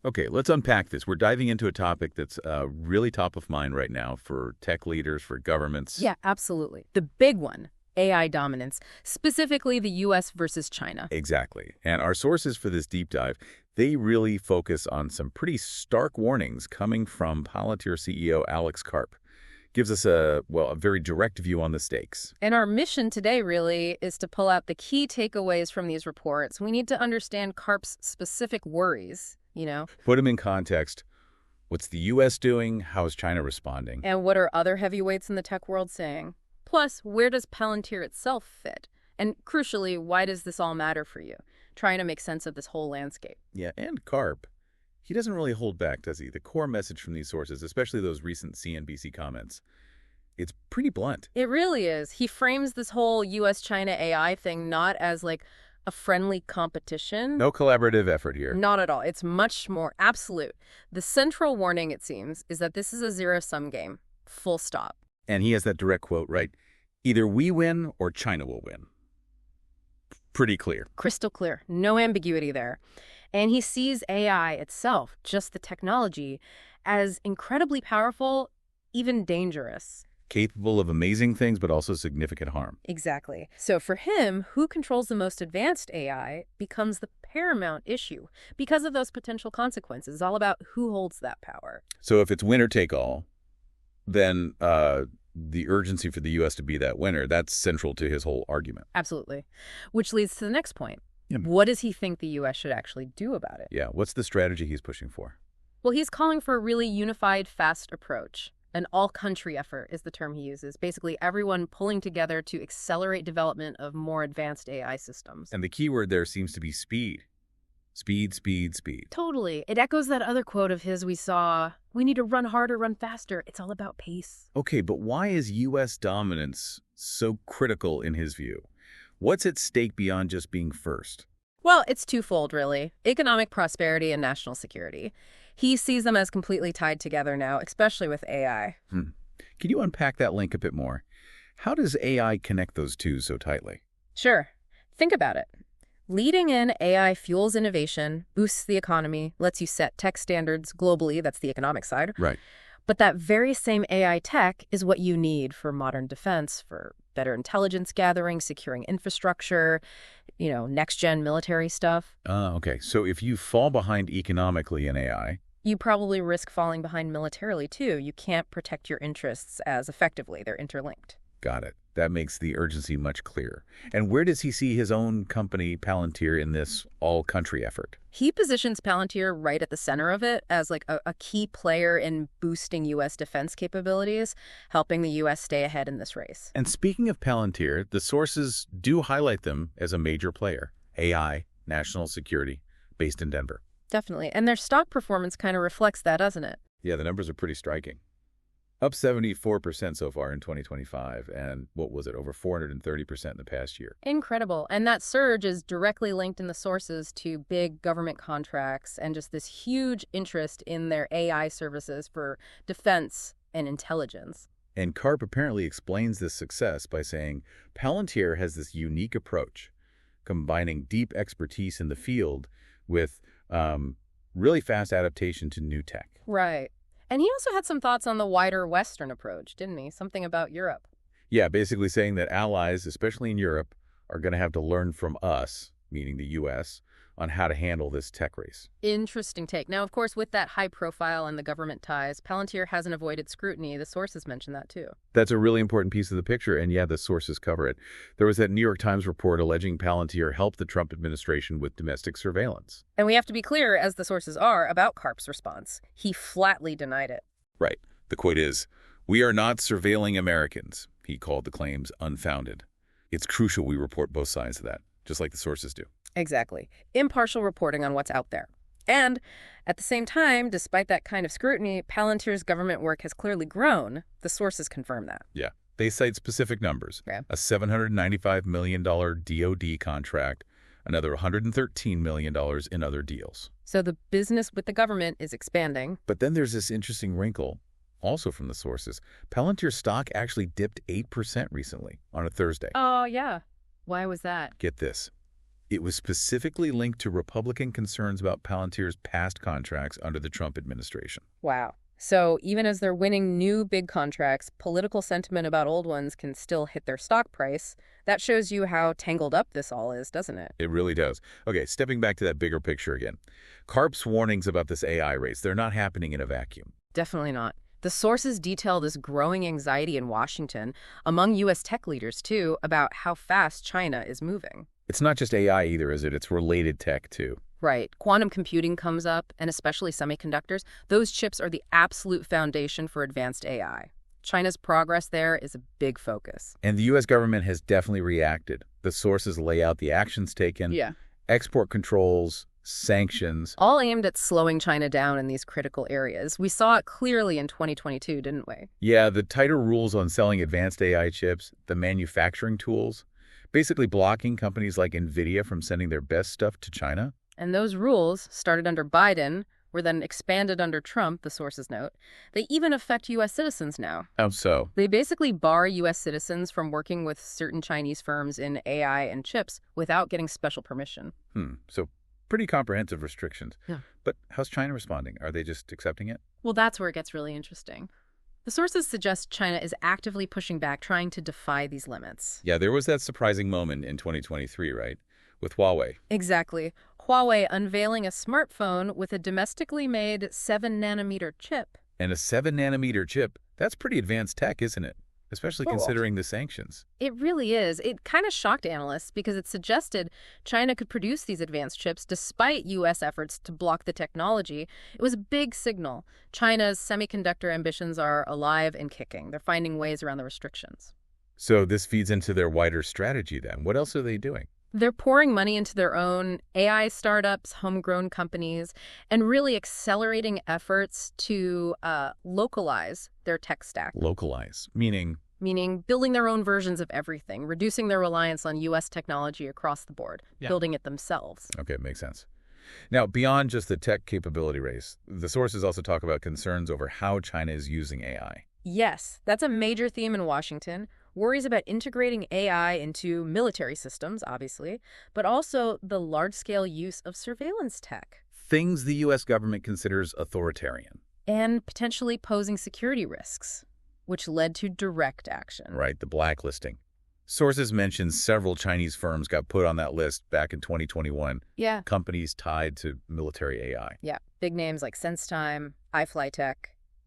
Okay, let's unpack this. We're diving into a topic that's really top of mind right now for tech leaders, for governments. Yeah, absolutely. The big one, AI dominance, specifically the U.S. versus China. Exactly. And our sources for this deep dive, they really focus on some pretty stark warnings coming from Palantir CEO Alex Karp. Gives us a very direct view on the stakes. And our mission today really is to pull out the key takeaways from these reports. We need to understand Karp's specific worries, Put them in context. What's the U.S. doing? How is China responding? and what are other heavyweights in the tech world saying? Plus, where does Palantir itself fit? And crucially, why does this all matter for you? Trying to make sense of this whole landscape. Yeah, and Karp, he doesn't really hold back, does he? The core message from these sources, especially those recent CNBC comments, it's pretty blunt. It really is. He frames this whole U.S.-China AI thing not as like a friendly competition. No collaborative effort here. Not at all. It's much more absolute. The central warning, it seems, is that this is a zero-sum game. Full stop. And he has that direct quote, right? Either we win or China will win. Pretty clear. Crystal clear. No ambiguity there. And he sees AI itself, just the technology, as incredibly powerful, even dangerous. Capable of amazing things, but also significant harm. Exactly. So for him, who controls the most advanced AI becomes the paramount issue because of those potential consequences. It's all about who holds that power. So if it's winner take all, then the urgency for the U.S. to be that winner, that's central to his whole argument. Absolutely. Which leads to the next point. Yeah. What does he think the U.S. should actually do about it? Yeah, what's the strategy he's pushing for? Well, he's calling for a really unified, fast approach. An all-country effort is the term he uses. Basically, everyone pulling together to accelerate development of more advanced AI systems. And the key word there seems to be speed. Speed, speed, speed. Totally. It echoes that other quote of his we saw, "We need to run harder, run faster. It's all about pace." Okay, but why is U.S. dominance so critical in his view? What's at stake beyond just being first? Well, it's twofold, really. Economic prosperity and national security. He sees them as completely tied together now, especially with AI. Can you unpack that link a bit more? How does AI connect those two so tightly? Sure. Think about it. Leading in AI fuels innovation, boosts the economy, lets you set tech standards globally. That's the economic side. Right. But that very same AI tech is what you need for modern defense, for better intelligence gathering, securing infrastructure, next-gen military stuff. Okay. So if you fall behind economically in AI, You probably risk falling behind militarily, too. You can't protect your interests as effectively. They're interlinked. got it. That makes the urgency much clearer. And where does he see his own company, Palantir, in this all-country effort? He positions Palantir right at the center of it as like a key player in boosting U.S. defense capabilities, helping the U.S. stay ahead in this race. And speaking of Palantir, the sources do highlight them as a major player. AI, national security, based in Denver. Definitely. And their stock performance kind of reflects that, doesn't it? Yeah, the numbers are pretty striking. Up 74% so far in 2025, and what was it, over 430% in the past year. Incredible. And that surge is directly linked in the sources to big government contracts and just this huge interest in their AI services for defense and intelligence. And Karp apparently explains this success by saying Palantir has this unique approach, combining deep expertise in the field with really fast adaptation to new tech. Right. And he also had some thoughts on the wider Western approach, didn't he? Something about Europe. Yeah, basically saying that allies, especially in Europe, are going to have to learn from us, meaning the U.S., on how to handle this tech race. Interesting take. Now, of course, with that high profile and the government ties, Palantir hasn't avoided scrutiny. The sources mention that, too. That's a really important piece of the picture, and yeah, the sources cover it. There was that New York Times report alleging Palantir helped the Trump administration with domestic surveillance. And we have to be clear, as the sources are, about Karp's response. He flatly denied it. Right. The quote is, "We are not surveilling Americans." He called the claims unfounded. It's crucial we report both sides of that, just like the sources do. Exactly. Impartial reporting on what's out there. And at the same time, despite that kind of scrutiny, Palantir's government work has clearly grown. The sources confirm that. Yeah. They cite specific numbers. Yeah. A $795 million DoD contract, another $113 million in other deals. So the business with the government is expanding. But then there's this interesting wrinkle, also from the sources. Palantir stock actually dipped 8% recently on a Thursday. Oh, yeah. Why was that? Get this. It was specifically linked to Republican concerns about Palantir's past contracts under the Trump administration. Wow. So even as they're winning new big contracts, political sentiment about old ones can still hit their stock price. That shows you how tangled up this all is, doesn't it? It really does. Okay, stepping back to that bigger picture again. Karp's warnings about this AI race, they're not happening in a vacuum. Definitely not. The sources detail this growing anxiety in Washington, among U.S. tech leaders too, about how fast China is moving. It's not just AI either, is it? It's related tech too. Right. Quantum computing comes up, and especially semiconductors. Those chips are the absolute foundation for advanced AI. China's progress there is a big focus. And the U.S. government has definitely reacted. The sources lay out the actions taken, export controls, sanctions. All aimed at slowing China down in these critical areas. We saw it clearly in 2022, didn't we? Yeah, the tighter rules on selling advanced AI chips, the manufacturing tools, basically blocking companies like NVIDIA from sending their best stuff to China. And those rules, started under Biden, were then expanded under Trump, the sources note. They even affect U.S. citizens now. How so? They basically bar U.S. citizens from working with certain Chinese firms in AI and chips without getting special permission. So pretty comprehensive restrictions. Yeah. But how's China responding? Are they just accepting it? Well, that's where it gets really interesting. The sources suggest China is actively pushing back, trying to defy these limits. Yeah, there was that surprising moment in 2023, right? With Huawei. Exactly. Huawei unveiling a smartphone with a domestically made 7-nanometer chip. And a 7-nanometer chip, that's pretty advanced tech, isn't it? Especially considering the sanctions. It really is. It kind of shocked analysts because it suggested China could produce these advanced chips despite U.S. efforts to block the technology. It was a big signal. China's semiconductor ambitions are alive and kicking. They're finding ways around the restrictions. So this feeds into their wider strategy then. What else are they doing? They're pouring money into their own AI startups, homegrown companies, and really accelerating efforts to localize their tech stack. Localize, meaning? Meaning building their own versions of everything, reducing their reliance on U.S. technology across the board, building it themselves. Okay, makes sense. Now, beyond just the tech capability race, the sources also talk about concerns over how China is using AI. Yes, that's a major theme in Washington. Worries about integrating AI into military systems, obviously, but also the large-scale use of surveillance tech. Things the U.S. government considers authoritarian. And potentially posing security risks, which led to direct action. Right, the blacklisting. Sources mention several Chinese firms got put on that list back in 2021. Yeah. Companies tied to military AI. Yeah, big names like SenseTime, iFlyTech.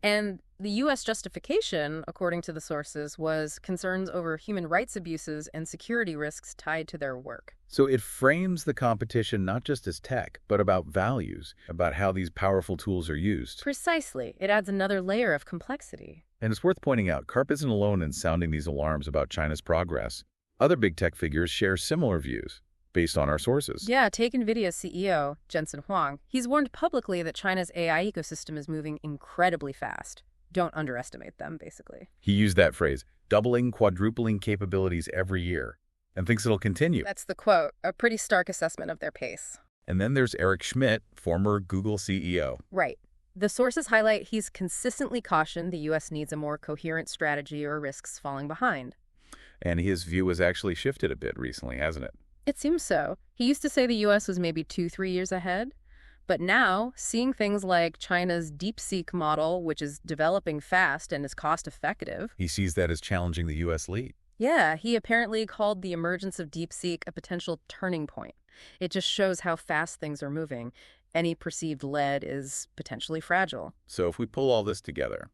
And the U.S. justification, according to the sources, was concerns over human rights abuses and security risks tied to their work. So it frames the competition not just as tech, but about values, about how these powerful tools are used. Precisely. It adds another layer of complexity. And it's worth pointing out, Karp isn't alone in sounding these alarms about China's progress. Other big tech figures share similar views, based on our sources. Yeah, take NVIDIA's CEO, Jensen Huang. He's warned publicly that China's AI ecosystem is moving incredibly fast. Don't underestimate them, basically. He used that phrase, doubling, quadrupling capabilities every year, and thinks it'll continue. That's the quote, a pretty stark assessment of their pace. And then there's Eric Schmidt, former Google CEO. Right. The sources highlight he's consistently cautioned the U.S. needs a more coherent strategy or risks falling behind. And his view has actually shifted a bit recently, hasn't it? It seems so. He used to say the U.S. was maybe 2-3 years ahead. But now, seeing things like China's DeepSeek model, which is developing fast and is cost-effective. He sees that as challenging the U.S. lead. Yeah, he apparently called the emergence of DeepSeek a potential turning point. It just shows how fast things are moving. Any perceived lead is potentially fragile. So if we pull all this together,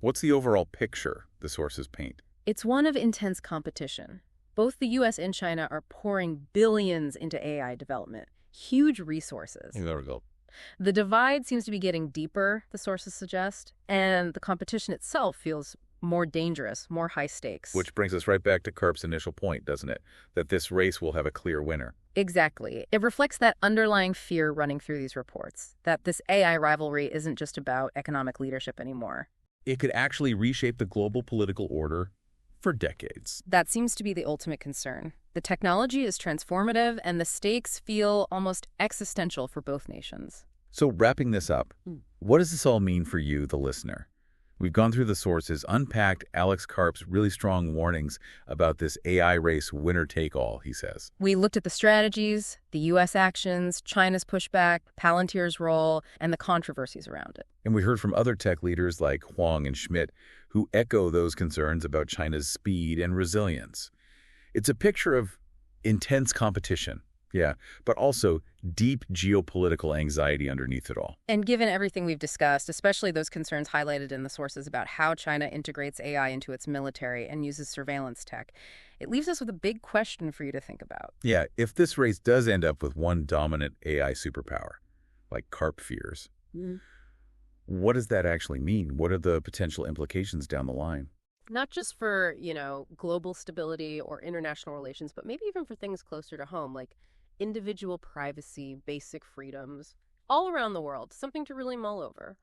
what's the overall picture the sources paint? It's one of intense competition. Both the U.S. and China are pouring billions into AI development. Huge resources. There we go. The divide seems to be getting deeper, the sources suggest, and the competition itself feels more dangerous, more high stakes. Which brings us right back to Karp's initial point, doesn't it? That this race will have a clear winner. Exactly. It reflects that underlying fear running through these reports, that this AI rivalry isn't just about economic leadership anymore. It could actually reshape the global political order for decades. That seems to be the ultimate concern. The technology is transformative, and the stakes feel almost existential for both nations. So wrapping this up, what does this all mean for you, the listener? We've gone through the sources, unpacked Alex Karp's really strong warnings about this AI race winner-take-all, he says. We looked at the strategies, the U.S. actions, China's pushback, Palantir's role, and the controversies around it. And we heard from other tech leaders like Huang and Schmidt who echo those concerns about China's speed and resilience. It's a picture of intense competition, yeah, but also deep geopolitical anxiety underneath it all. And given everything we've discussed, especially those concerns highlighted in the sources about how China integrates AI into its military and uses surveillance tech, it leaves us with a big question for you to think about. Yeah, if this race does end up with one dominant AI superpower, like Karp fears, what does that actually mean? What are the potential implications down the line? Not just for, global stability or international relations, but maybe even for things closer to home, like individual privacy, basic freedoms, all around the world, something to really mull over.